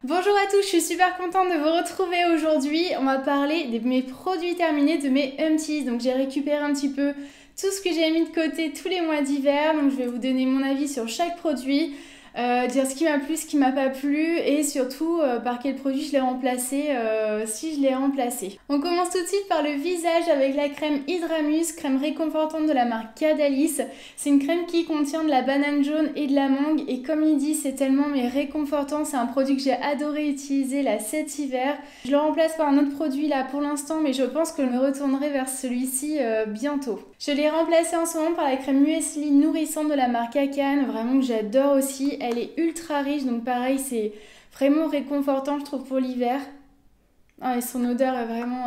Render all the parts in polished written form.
Bonjour à tous, je suis super contente de vous retrouver aujourd'hui. On va parler de mes produits terminés, de mes empties. Donc j'ai récupéré un petit peu tout ce que j'ai mis de côté tous les mois d'hiver. Donc je vais vous donner mon avis sur chaque produit, dire ce qui m'a plu, ce qui m'a pas plu et surtout par quel produit je l'ai remplacé, si je l'ai remplacé. On commence tout de suite par le visage avec la crème Hydramus, crème réconfortante de la marque Cadalis. C'est une crème qui contient de la banane jaune et de la mangue et comme il dit c'est tellement mais réconfortant, c'est un produit que j'ai adoré utiliser là cet hiver. Je le remplace par un autre produit là pour l'instant mais je pense que je me retournerai vers celui-ci bientôt. Je l'ai remplacé en ce moment par la crème muesli nourrissante de la marque Akan, vraiment que j'adore aussi. Elle est ultra riche donc pareil c'est vraiment réconfortant je trouve pour l'hiver. Ah, et son odeur est vraiment...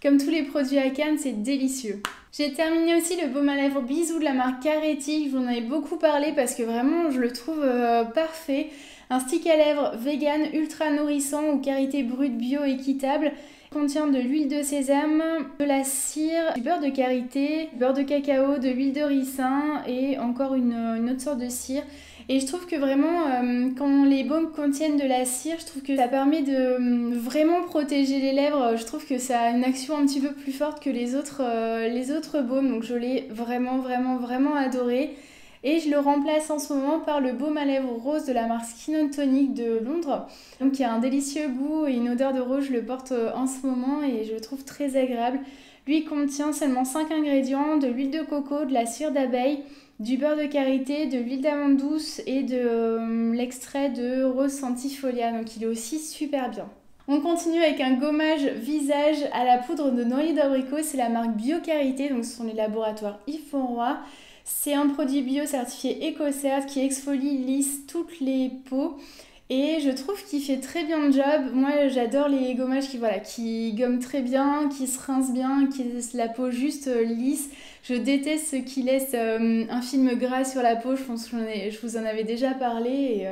comme tous les produits Akan, c'est délicieux. J'ai terminé aussi le baume à lèvres Bisous de la marque Caretti. Je vous en avais beaucoup parlé parce que vraiment je le trouve parfait. Un stick à lèvres vegan ultra nourrissant ou karité brute bio équitable. Il contient de l'huile de sésame, de la cire, du beurre de karité, du beurre de cacao, de l'huile de ricin et encore une autre sorte de cire. Et je trouve que vraiment, quand les baumes contiennent de la cire, je trouve que ça permet de vraiment protéger les lèvres. Je trouve que ça a une action un petit peu plus forte que les autres baumes. Donc je l'ai vraiment adoré. Et je le remplace en ce moment par le baume à lèvres rose de la marque Skin Tonic de Londres. Donc il y a un délicieux goût et une odeur de rose. Je le porte en ce moment et je le trouve très agréable. Lui contient seulement 5 ingrédients, de l'huile de coco, de la cire d'abeille, du beurre de karité, de l'huile d'amande douce et de l'extrait de rose centifolia. Donc il est aussi super bien. On continue avec un gommage visage à la poudre de noyer d'abricot. C'est la marque Biocarité, donc ce sont les laboratoires Yves Fonroy. C'est un produit bio certifié EcoCert qui exfolie, lisse toutes les peaux. Et je trouve qu'il fait très bien le job. Moi j'adore les gommages qui gomment très bien, qui se rincent bien, qui laissent la peau juste lisse. Je déteste ceux qui laissent un film gras sur la peau, je pense que je vous en avais déjà parlé. Et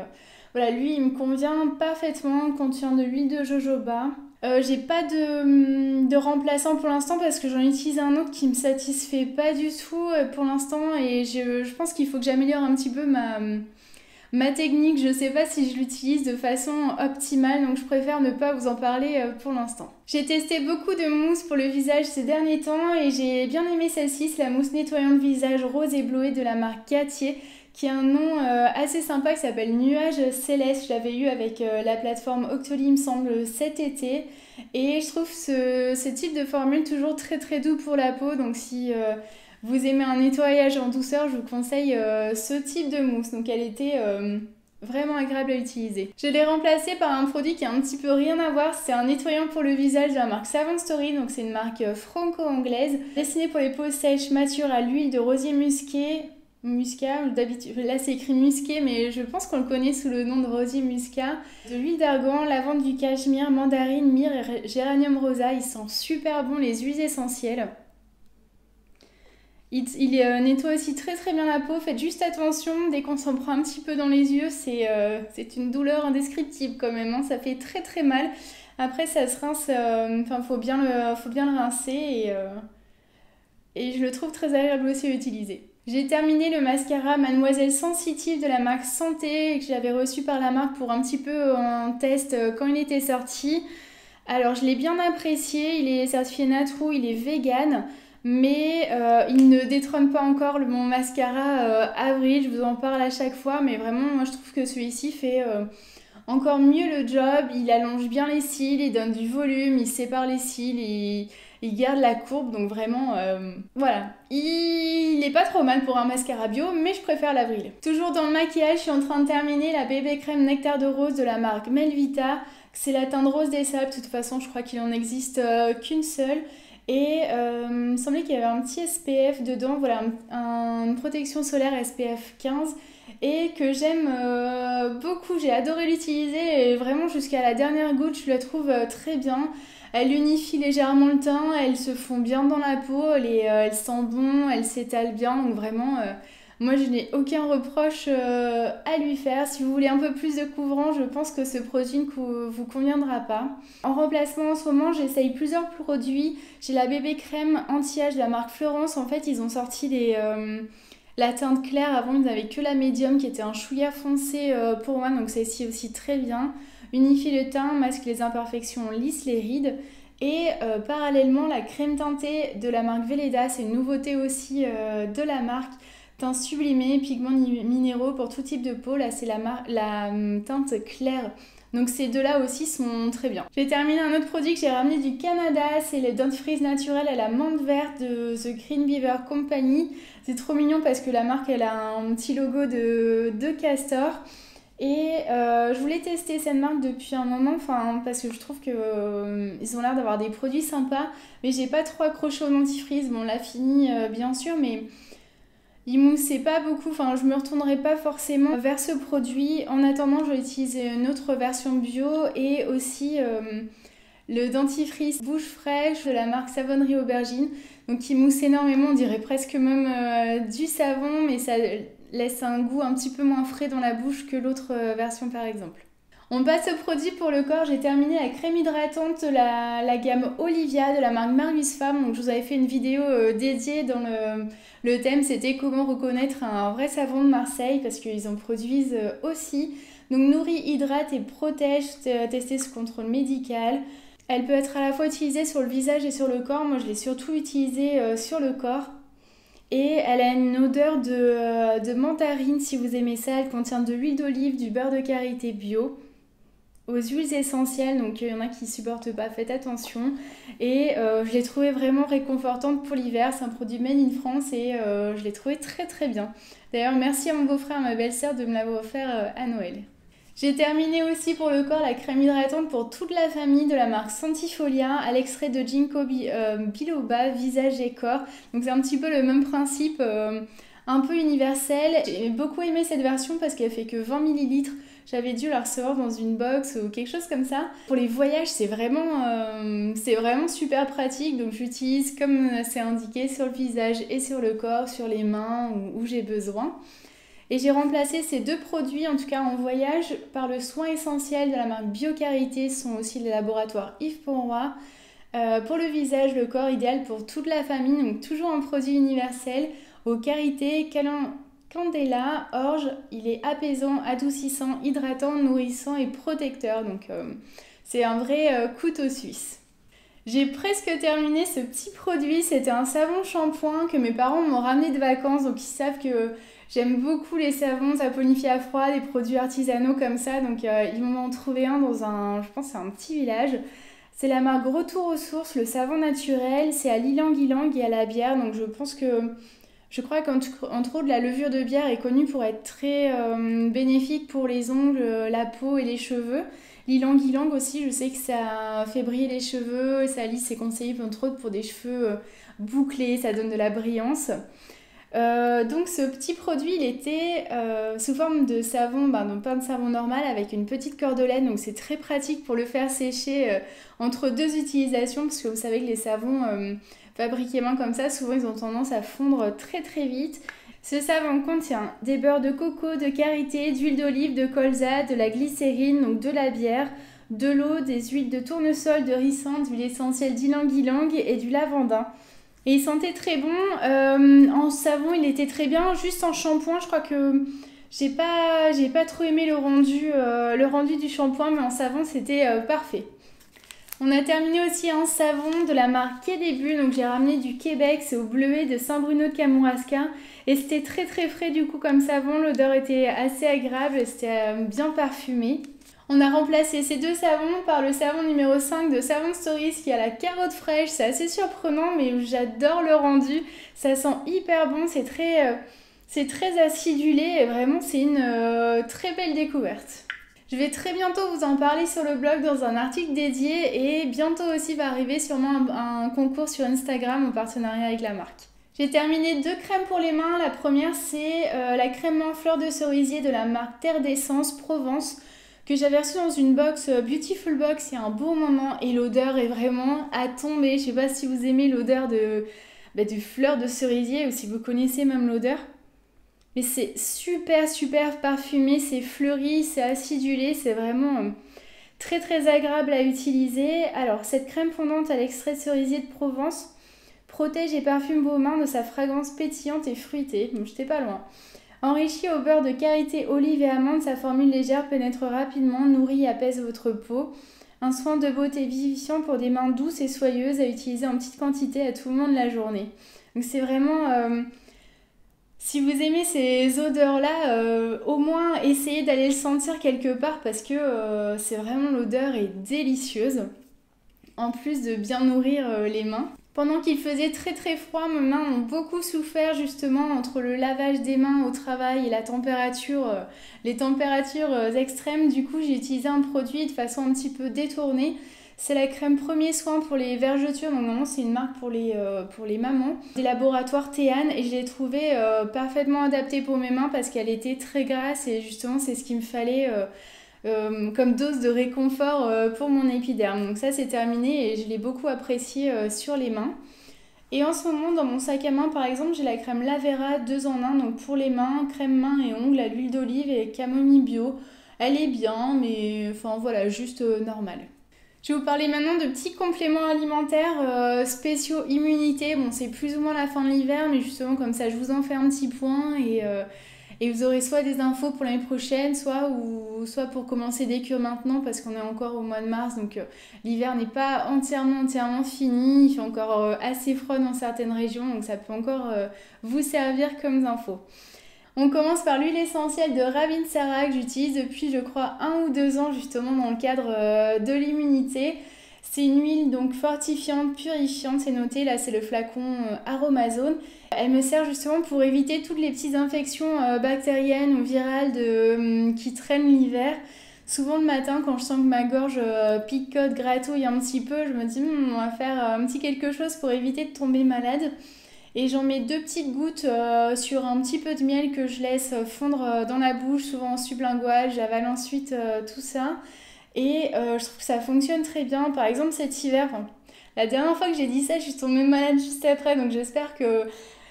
voilà, lui il me convient parfaitement, il contient de l'huile de jojoba. J'ai pas de remplaçant pour l'instant parce que j'en utilise un autre qui me satisfait pas du tout pour l'instant et je pense qu'il faut que j'améliore un petit peu ma technique. Je sais pas si je l'utilise de façon optimale donc je préfère ne pas vous en parler pour l'instant. J'ai testé beaucoup de mousses pour le visage ces derniers temps et j'ai bien aimé celle-ci, c'est la mousse nettoyante visage rose et bleuée de la marque Gatier qui a un nom assez sympa qui s'appelle Nuage Céleste. Je l'avais eu avec la plateforme Octoly, il me semble, cet été. Et je trouve ce type de formule toujours très doux pour la peau. Donc si vous aimez un nettoyage en douceur, je vous conseille ce type de mousse. Donc elle était vraiment agréable à utiliser. Je l'ai remplacé par un produit qui a un petit peu rien à voir. C'est un nettoyant pour le visage de la marque Savant Story. Donc c'est une marque franco-anglaise. Destiné pour les peaux sèches, matures à l'huile de rosier muscat, d'habitude, là c'est écrit musqué, mais je pense qu'on le connaît sous le nom de rosier muscat. De l'huile d'argan, lavande du cachemire, mandarine, myrrhe et géranium rosa. Ils sont super bons, les huiles essentielles. Il nettoie aussi très bien la peau. Faites juste attention, dès qu'on s'en prend un petit peu dans les yeux, c'est une douleur indescriptible quand même. Hein. Ça fait très mal. Après, ça se rince, faut bien le rincer et je le trouve très agréable aussi à utiliser. J'ai terminé le mascara Mademoiselle Sensitive de la marque Santé que j'avais reçu par la marque pour un petit peu en test quand il était sorti. Alors je l'ai bien apprécié, il est certifié Natrou, il est vegan, mais il ne détrône pas encore mon mascara Avril, je vous en parle à chaque fois, mais vraiment moi je trouve que celui-ci fait encore mieux le job, il allonge bien les cils, il donne du volume, il sépare les cils, il garde la courbe, donc vraiment, voilà. Il est pas trop mal pour un mascara bio, mais je préfère l'Avril. Toujours dans le maquillage, je suis en train de terminer la bébé crème Nectar de Rose de la marque Melvita. C'est la teinte rose des sables, de toute façon, je crois qu'il en existe qu'une seule. Et il me semblait qu'il y avait un petit SPF dedans, voilà, une protection solaire SPF 15 et que j'aime beaucoup. J'ai adoré l'utiliser et vraiment jusqu'à la dernière goutte, je la trouve très bien. Elle unifie légèrement le teint, elle se fond bien dans la peau, elle sent bon, elle s'étale bien, donc vraiment... moi, je n'ai aucun reproche à lui faire. Si vous voulez un peu plus de couvrant, je pense que ce produit ne vous conviendra pas. En remplacement, en ce moment, j'essaye plusieurs produits. J'ai la bébé crème anti-âge de la marque Florence. En fait, ils ont sorti la teinte claire. Avant, ils n'avaient que la médium qui était un chouïa foncé pour moi. Donc, celle-ci aussi très bien. unifie le teint, masque les imperfections, lisse les rides. Et parallèlement, la crème teintée de la marque Velleda, c'est une nouveauté aussi de la marque. Teint sublimé, pigments minéraux pour tout type de peau. Là, c'est la teinte claire. Donc ces deux-là aussi sont très bien. J'ai terminé un autre produit que j'ai ramené du Canada. C'est le dentifrice naturel à la menthe verte de The Green Beaver Company. C'est trop mignon parce que la marque, elle a un petit logo de castor. Et je voulais tester cette marque depuis un moment, parce que je trouve qu'ils ont l'air d'avoir des produits sympas, mais j'ai pas trop accroché au dentifrice. Bon, on l'a fini bien sûr, mais il moussait pas beaucoup, je me retournerai pas forcément vers ce produit. En attendant, je vais utiliser une autre version bio et aussi le dentifrice bouche fraîche de la marque Savonnerie Aubergine, donc qui mousse énormément, on dirait presque même du savon, mais ça laisse un goût un petit peu moins frais dans la bouche que l'autre version par exemple. On passe au produit pour le corps. J'ai terminé la crème hydratante de la gamme Olivia de la marque Marius Femme. Donc je vous avais fait une vidéo dédiée dans le thème, c'était comment reconnaître un vrai savon de Marseille parce qu'ils en produisent aussi. Donc nourrit, hydrate et protège, testée sous contrôle médical. Elle peut être à la fois utilisée sur le visage et sur le corps. Moi je l'ai surtout utilisée sur le corps. Et elle a une odeur de mandarine si vous aimez ça. Elle contient de l'huile d'olive, du beurre de karité bio, aux huiles essentielles, donc il y en a qui supportent pas, faites attention. Et je l'ai trouvée vraiment réconfortante pour l'hiver. C'est un produit made in France et je l'ai trouvé très très bien. D'ailleurs merci à mon beau-frère et à ma belle-sœur de me l'avoir offert à Noël. J'ai terminé aussi pour le corps la crème hydratante pour toute la famille de la marque Santifolia à l'extrait de ginkgo biloba visage et corps. Donc c'est un petit peu le même principe, un peu universel. J'ai beaucoup aimé cette version parce qu'elle fait que 20 ml. J'avais dû la recevoir dans une box ou quelque chose comme ça. Pour les voyages, c'est vraiment super pratique. Donc j'utilise comme c'est indiqué sur le visage et sur le corps, sur les mains où j'ai besoin. Et j'ai remplacé ces deux produits, en tout cas en voyage, par le soin essentiel de la marque Biocarité. Ce sont aussi les laboratoires Yves Ponroy. Pour le visage, le corps, idéal pour toute la famille. Donc toujours un produit universel. Au Karité, Candela, orge, il est apaisant, adoucissant, hydratant, nourrissant et protecteur. Donc c'est un vrai couteau suisse. J'ai presque terminé ce petit produit. C'était un savon shampoing que mes parents m'ont ramené de vacances. Donc ils savent que j'aime beaucoup les savons saponifiés à froid, des produits artisanaux comme ça. Donc ils m'ont trouvé un dans je pense c'est un petit village. C'est la marque Retour aux sources, le savon naturel. C'est à l'ylang-ylang et à la bière. Donc je crois qu'entre autres, la levure de bière est connue pour être très bénéfique pour les ongles, la peau et les cheveux. L'ylang-ylang aussi, je sais que ça fait briller les cheveux, ça lisse, c'est conseillé entre autres pour des cheveux bouclés, ça donne de la brillance. Donc ce petit produit, il était sous forme de savon, donc pas de savon normal, avec une petite cordelette, donc c'est très pratique pour le faire sécher entre deux utilisations, parce que vous savez que les savons fabriqués main comme ça, souvent ils ont tendance à fondre très très vite. Ce savon contient des beurres de coco, de karité, d'huile d'olive, de colza, de la glycérine, donc de la bière, de l'eau, des huiles de tournesol, de ricin, d'huile essentielle d'ylang-ylang et du lavandin. Et il sentait très bon. En savon, il était très bien. Juste en shampoing, je crois que j'ai pas trop aimé le rendu du shampoing, mais en savon, c'était parfait. On a terminé aussi un savon de la marque Quai Début. Donc j'ai ramené du Québec, c'est au bleuet de Saint-Bruno de Kamouraska. Et c'était très très frais du coup comme savon. L'odeur était assez agréable, c'était bien parfumé. On a remplacé ces deux savons par le savon numéro 5 de Savon Stories qui a la carotte fraîche. C'est assez surprenant mais j'adore le rendu. Ça sent hyper bon, c'est très acidulé et vraiment c'est une très belle découverte. Je vais très bientôt vous en parler sur le blog dans un article dédié et bientôt aussi va arriver sûrement un concours sur Instagram en partenariat avec la marque. J'ai terminé deux crèmes pour les mains. La première c'est la crème main fleur de cerisier de la marque Terre d'Essence Provence, que j'avais reçu dans une box Beautiful Box il y a un beau moment et l'odeur est vraiment à tomber. Je sais pas si vous aimez l'odeur de fleur de cerisier ou si vous connaissez même l'odeur. Mais c'est super parfumé, c'est fleuri, c'est acidulé, c'est vraiment très très agréable à utiliser. Alors cette crème fondante à l'extrait de cerisier de Provence protège et parfume vos mains de sa fragrance pétillante et fruitée. Donc j'étais pas loin. Enrichi au beurre de karité, olive et amande, sa formule légère pénètre rapidement, nourrit et apaise votre peau. Un soin de beauté vivifiant pour des mains douces et soyeuses à utiliser en petite quantité à tout moment de la journée. Donc c'est vraiment... si vous aimez ces odeurs-là, au moins essayez d'aller le sentir quelque part parce que c'est vraiment l'odeur est délicieuse. En plus de bien nourrir les mains. Pendant qu'il faisait très très froid, mes mains ont beaucoup souffert justement entre le lavage des mains au travail et la température, les températures extrêmes. Du coup, j'ai utilisé un produit de façon un petit peu détournée. C'est la crème Premier Soin pour les vergetures, donc normalement c'est une marque pour les mamans, des laboratoires Théane, et je l'ai trouvée parfaitement adaptée pour mes mains parce qu'elle était très grasse et justement c'est ce qu'il me fallait comme dose de réconfort pour mon épiderme. Donc ça c'est terminé et je l'ai beaucoup apprécié sur les mains. Et en ce moment dans mon sac à main par exemple j'ai la crème Lavera 2 en 1, donc pour les mains, crème main et ongles à l'huile d'olive et camomille bio. Elle est bien mais enfin voilà juste normale. Je vais vous parler maintenant de petits compléments alimentaires spéciaux immunité. Bon, c'est plus ou moins la fin de l'hiver, mais justement comme ça, je vous en fais un petit point et vous aurez soit des infos pour l'année prochaine, soit pour commencer des cures maintenant parce qu'on est encore au mois de mars, donc l'hiver n'est pas entièrement fini. Il fait encore assez froid dans certaines régions, donc ça peut encore vous servir comme info. On commence par l'huile essentielle de Ravinsara que j'utilise depuis je crois 1 ou 2 ans justement dans le cadre de l'immunité. C'est une huile donc fortifiante, purifiante, c'est noté, là c'est le flacon Aromazone. Elle me sert justement pour éviter toutes les petites infections bactériennes ou virales qui traînent l'hiver. Souvent le matin quand je sens que ma gorge picote, gratouille un petit peu, je me dis on va faire un petit quelque chose pour éviter de tomber malade. Et j'en mets 2 petites gouttes sur un petit peu de miel que je laisse fondre dans la bouche, souvent en sublingual. J'avale ensuite tout ça. Et je trouve que ça fonctionne très bien. Par exemple cet hiver, la dernière fois que j'ai dit ça, je suis tombée malade juste après. Donc j'espère que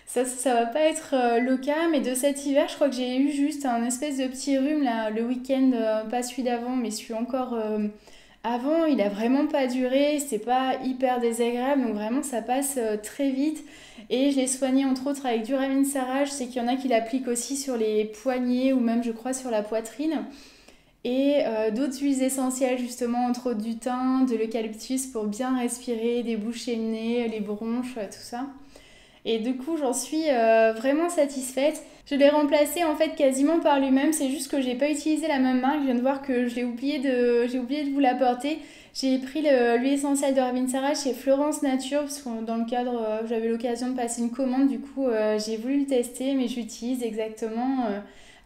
ça va pas être le cas. Mais de cet hiver, je crois que j'ai eu juste un espèce de petit rhume là, le week-end, pas celui d'avant, mais celui encore... avant, il a vraiment pas duré, c'est pas hyper désagréable, donc vraiment ça passe très vite. Et je l'ai soigné entre autres avec du Ravinsara. Je sais qu'il y en a qui l'appliquent aussi sur les poignets ou même je crois sur la poitrine. Et d'autres huiles essentielles justement, entre autres du thym, de l'eucalyptus pour bien respirer, déboucher le nez, les bronches, tout ça. Et du coup, j'en suis vraiment satisfaite. Je l'ai remplacé en fait quasiment par lui-même. C'est juste que j'ai pas utilisé la même marque. Je viens de voir que j'ai oublié de vous l'apporter. J'ai pris l'huile essentielle de Ravinsara chez Florence Nature parce que dans le cadre, j'avais l'occasion de passer une commande. Du coup, j'ai voulu le tester, mais j'utilise exactement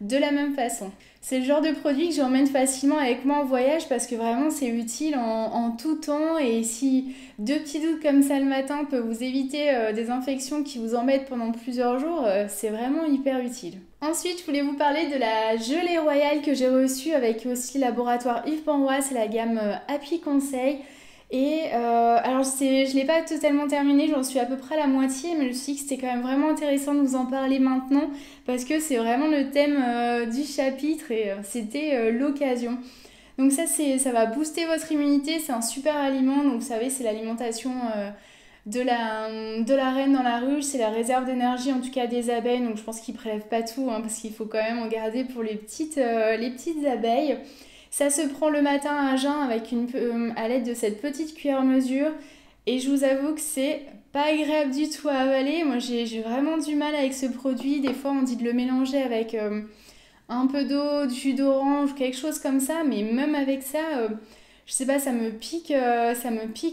de la même façon. C'est le genre de produit que j'emmène facilement avec moi en voyage parce que vraiment c'est utile en tout temps, et si 2 petits doutes comme ça le matin peuvent vous éviter des infections qui vous embêtent pendant plusieurs jours, c'est vraiment hyper utile. Ensuite, je voulais vous parler de la gelée royale que j'ai reçue avec aussi laboratoire Yves Penroy, c'est la gamme Happy Conseil. Et alors je l'ai pas totalement terminé, j'en suis à peu près à la moitié, mais je me suis dit que c'était quand même vraiment intéressant de vous en parler maintenant parce que c'est vraiment le thème du chapitre et c'était l'occasion. Donc ça va booster votre immunité, c'est un super aliment, donc vous savez c'est l'alimentation de la reine dans la ruche, c'est la réserve d'énergie en tout cas des abeilles, donc je pense qu'ils prélèvent pas tout parce qu'il faut quand même en garder pour les petites abeilles. Ça se prend le matin à jeun avec à l'aide de cette petite cuillère mesure. Et je vous avoue que c'est pas agréable du tout à avaler. Moi, j'ai vraiment du mal avec ce produit. Des fois, on dit de le mélanger avec un peu d'eau, du jus d'orange, quelque chose comme ça. Mais même avec ça, je sais pas, ça me pique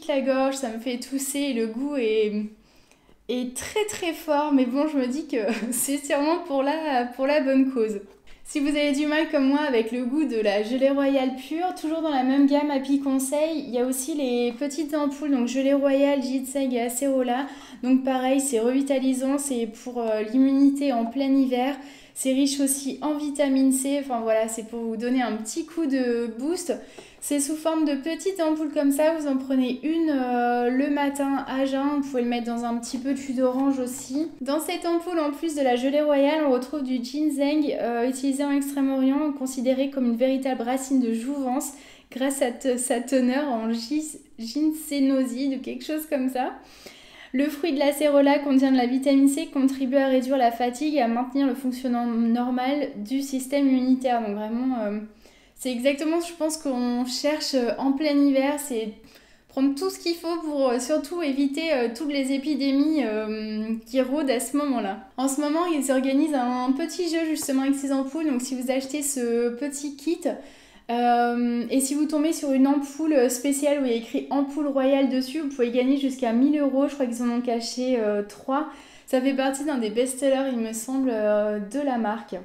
la gorge, ça me fait tousser. Et le goût est très très fort. Mais bon, je me dis que c'est sûrement pour la bonne cause. Si vous avez du mal comme moi avec le goût de la gelée royale pure, toujours dans la même gamme Happy Conseil, il y a aussi les petites ampoules, donc gelée royale, ginseng et acérola. Donc pareil, c'est revitalisant, c'est pour l'immunité en plein hiver. C'est riche aussi en vitamine C, enfin voilà, c'est pour vous donner un petit coup de boost. C'est sous forme de petites ampoules comme ça, vous en prenez une le matin à jeun, vous pouvez le mettre dans un petit peu de jus d'orange aussi. Dans cette ampoule, en plus de la gelée royale, on retrouve du ginseng utilisé en Extrême-Orient, considéré comme une véritable racine de jouvence grâce à sa teneur en ginsénoside ou quelque chose comme ça. Le fruit de l'acérola contient de la vitamine C qui contribue à réduire la fatigue et à maintenir le fonctionnement normal du système immunitaire. Donc vraiment, c'est exactement ce que je pense qu'on cherche en plein hiver, c'est prendre tout ce qu'il faut pour surtout éviter toutes les épidémies qui rôdent à ce moment-là. En ce moment, ils organisent un petit jeu justement avec ces ampoules. Donc si vous achetez ce petit kit, et si vous tombez sur une ampoule spéciale où il y a écrit ampoule royale dessus, vous pouvez gagner jusqu'à 1000 €. Je crois qu'ils en ont caché 3. Ça fait partie d'un des best-sellers, il me semble, de la marque.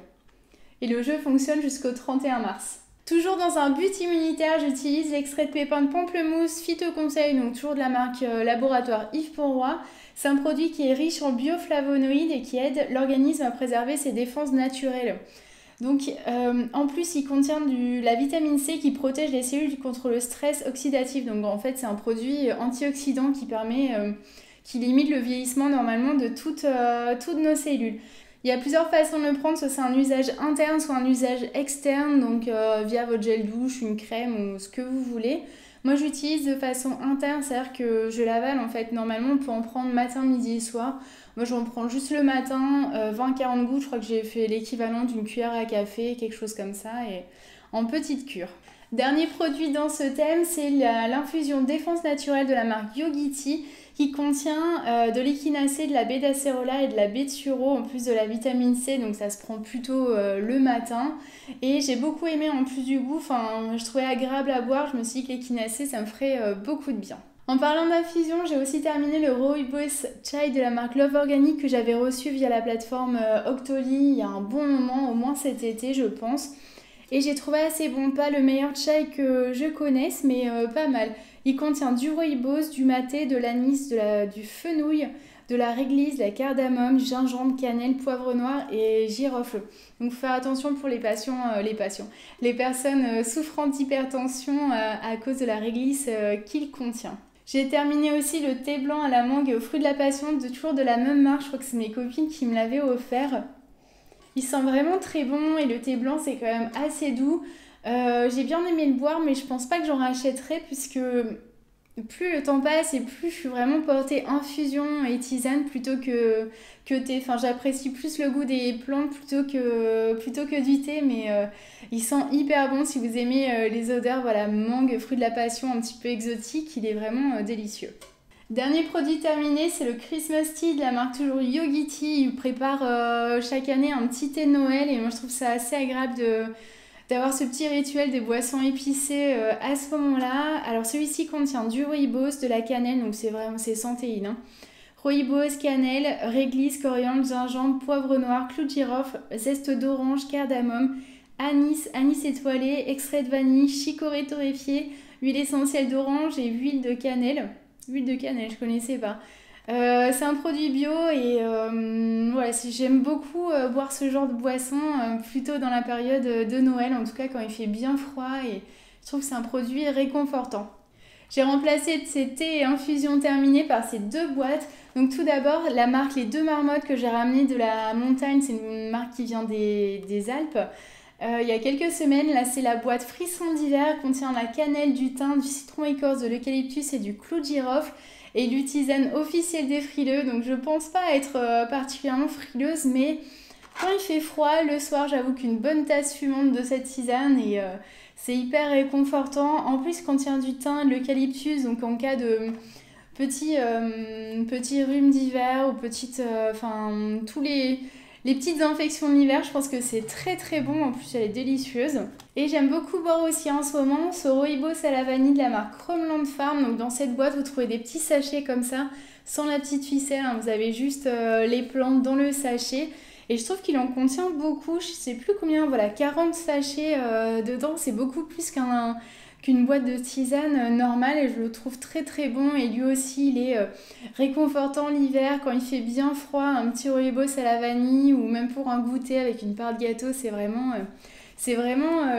Et le jeu fonctionne jusqu'au 31 mars. Toujours dans un but immunitaire, j'utilise l'extrait de pépins de pamplemousse Phytoconseil, donc toujours de la marque laboratoire Yves Pourroy. C'est un produit qui est riche en bioflavonoïdes et qui aide l'organisme à préserver ses défenses naturelles. Donc en plus il contient la vitamine C qui protège les cellules contre le stress oxydatif. Donc en fait c'est un produit antioxydant qui limite le vieillissement normalement de toutes nos cellules. Il y a plusieurs façons de le prendre, soit c'est un usage interne, soit un usage externe, donc via votre gel douche, une crème ou ce que vous voulez. Moi j'utilise de façon interne, c'est-à-dire que je l'avale en fait. Normalement on peut en prendre matin, midi et soir. Moi j'en prends juste le matin, 20-40 gouttes, je crois que j'ai fait l'équivalent d'une cuillère à café, quelque chose comme ça, et en petite cure. Dernier produit dans ce thème, c'est l'infusion défense naturelle de la marque Yogiti qui contient de l'échinacée, de la baie d'acérola et de la baie de sureau en plus de la vitamine C, donc ça se prend plutôt le matin. Et j'ai beaucoup aimé en plus du goût, je trouvais agréable à boire, je me suis dit que l'échinacée ça me ferait beaucoup de bien. En parlant d'infusion, j'ai aussi terminé le Rooibos Chai de la marque Love Organic que j'avais reçu via la plateforme Octoly il y a un bon moment, au moins cet été je pense. Et j'ai trouvé assez bon, pas le meilleur chai que je connaisse, mais pas mal. Il contient du rooibos, du maté, de l'anis, du fenouil, de la réglisse, de la cardamome, du gingembre, cannelle, poivre noir et girofle. Donc faut faire attention pour les personnes souffrant d'hypertension à cause de la réglisse qu'il contient. J'ai terminé aussi le thé blanc à la mangue et aux fruits de la passion, toujours de la même marque, je crois que c'est mes copines qui me l'avaient offert. Il sent vraiment très bon et le thé blanc c'est quand même assez doux. J'ai bien aimé le boire mais je pense pas que j'en rachèterai puisque plus le temps passe et plus je suis vraiment portée infusion et tisane plutôt que thé. Enfin j'apprécie plus le goût des plantes plutôt que du thé, mais il sent hyper bon si vous aimez les odeurs, voilà, mangue, fruit de la passion un petit peu exotique, il est vraiment délicieux. Dernier produit terminé, c'est le Christmas Tea de la marque toujours Yogiti. Ils préparent chaque année un petit thé de Noël et moi je trouve ça assez agréable d'avoir ce petit rituel des boissons épicées à ce moment-là. Alors celui-ci contient du rooibos, de la cannelle, donc c'est santéine, hein. Rooibos, cannelle, réglisse, coriandre, gingembre, poivre noir, clou de girofle, zeste d'orange, cardamome, anis étoilé, extrait de vanille, chicorée torréfiée, huile essentielle d'orange et huile de cannelle. Huile de cannelle, je connaissais pas. C'est un produit bio et voilà, j'aime beaucoup boire ce genre de boisson plutôt dans la période de Noël, en tout cas quand il fait bien froid, et je trouve que c'est un produit réconfortant. J'ai remplacé ces thés et infusions terminées par ces 2 boîtes. Donc tout d'abord, la marque Les Deux Marmottes que j'ai ramenée de la montagne, c'est une marque qui vient des Alpes. Il y a quelques semaines, là c'est la boîte Frisson d'hiver, contient la cannelle, du thym, du citron écorce, de l'eucalyptus et du clou de girofle et du tisane officielle des frileux. Donc je pense pas être particulièrement frileuse, mais quand il fait froid, le soir j'avoue qu'une bonne tasse fumante de cette tisane et c'est hyper réconfortant. En plus il contient du thym, de l'eucalyptus, donc en cas de petits rhumes d'hiver ou tous les petites infections de l'hiver, je pense que c'est très très bon, en plus elle est délicieuse. Et j'aime beaucoup boire aussi en ce moment ce rooibos à la vanille de la marque Chromeland Farm. Donc dans cette boîte vous trouvez des petits sachets comme ça, sans la petite ficelle, hein. Vous avez juste les plantes dans le sachet. Et je trouve qu'il en contient beaucoup, je sais plus combien, voilà, 40 sachets dedans, c'est beaucoup plus qu'une boîte de tisane normale et je le trouve très très bon. Et lui aussi il est réconfortant l'hiver quand il fait bien froid. Un petit rooibos à la vanille ou même pour un goûter avec une part de gâteau, c'est vraiment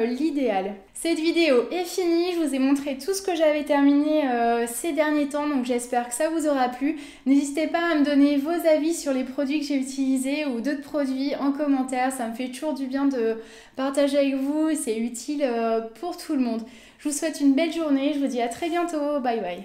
l'idéal. Cette vidéo est finie, je vous ai montré tout ce que j'avais terminé ces derniers temps, donc j'espère que ça vous aura plu. N'hésitez pas à me donner vos avis sur les produits que j'ai utilisés ou d'autres produits en commentaire, ça me fait toujours du bien de partager avec vous et c'est utile pour tout le monde. Je vous souhaite une belle journée, je vous dis à très bientôt, bye bye.